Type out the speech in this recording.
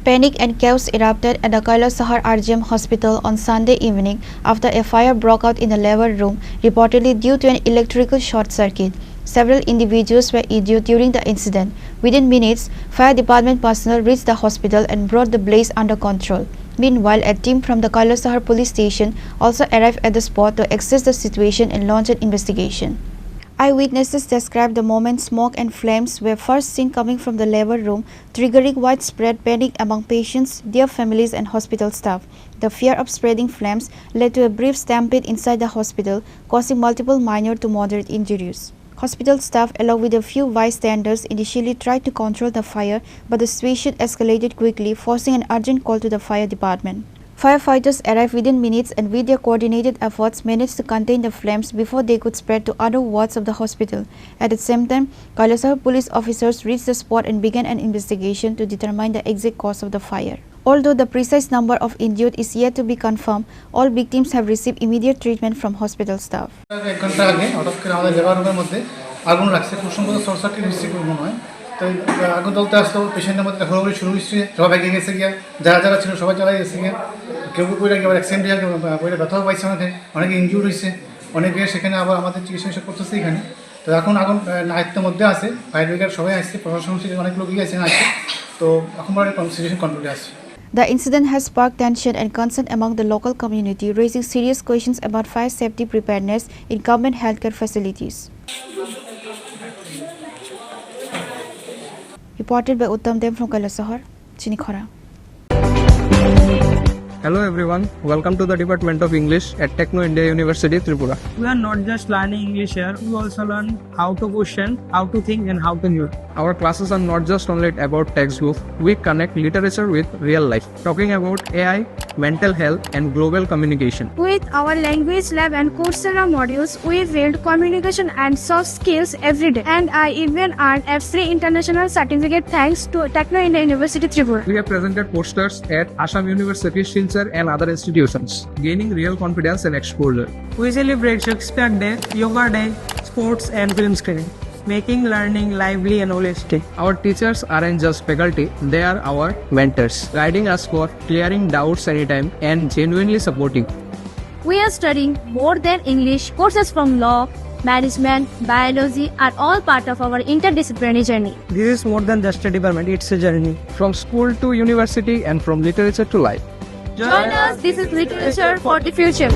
Panic and chaos erupted at the Kailashahar RGM Hospital on Sunday evening after a fire broke out in the labor room, reportedly due to an electrical short circuit. Several individuals were injured during the incident. Within minutes, fire department personnel reached the hospital and brought the blaze under control. Meanwhile, a team from the Kailashahar Police Station also arrived at the spot to assess the situation and launch an investigation. Eyewitnesses described the moment smoke and flames were first seen coming from the labor room, triggering widespread panic among patients, their families and hospital staff. The fear of spreading flames led to a brief stampede inside the hospital, causing multiple minor to moderate injuries. Hospital staff, along with a few bystanders, initially tried to control the fire, but the situation escalated quickly, forcing an urgent call to the fire department. Firefighters arrived within minutes and with their coordinated efforts managed to contain the flames before they could spread to other wards of the hospital. At the same time, Kailashahar police officers reached the spot and began an investigation to determine the exact cause of the fire. Although the precise number of injured is yet to be confirmed, all victims have received immediate treatment from hospital staff. তো আগুন জ্বলতে আসলো, পেশেন্টের মধ্যে ঘোরাঘুরি শুরু হয়েছে, সবাই ভেঙে গেছে গিয়া, যারা যারা ছিল সবাই চালাই গেছে গিয়া, কেউ পড়ে গিয়ে আবার অ্যাক্সিডেন্ট হয়ে পড়ে ব্যথাও পাইছে, অনেকে ইনজিউর হয়েছে, অনেকে সেখানে আবার আমাদের চিকিৎসা করতেছে এখানে। তো এখন আগুন আয়ত্তের মধ্যে আছে, ফায়ার ব্রিগেড সবাই আসছে, প্রশাসন থেকে অনেক লোকই আছেন আসছে, তো এখন সিচুয়েশন কন্ট্রোলে আছে। The incident has sparked tension and concern among the local community, raising serious questions about fire safety preparedness in government healthcare facilities. Reported by Uttam from Kailashahar, Chini, Khorang. Hello everyone, welcome to the Department of English at Techno India University, Tripura. We are not just learning English here, we also learn how to question, how to think and how to use. Our classes are not just only about textbook, we connect literature with real life, talking about AI, mental health and global communication. With our language lab and Coursera modules, we build communication and soft skills every day. And I even earned a free international certificate thanks to Techno India University, Tripura. We have presented posters at Assam University, Silchar and other institutions, gaining real confidence and exposure. We celebrate Shakespeare Day, Yoga Day, sports and film screening, making learning lively and holistic. Our teachers aren't just faculty, they are our mentors, guiding us for clearing doubts anytime and genuinely supporting. We are studying more than English. Courses from law, management, biology are all part of our interdisciplinary journey. This is more than just a department, it's a journey. From school to university and from literature to life. Join us, this is literature for the future.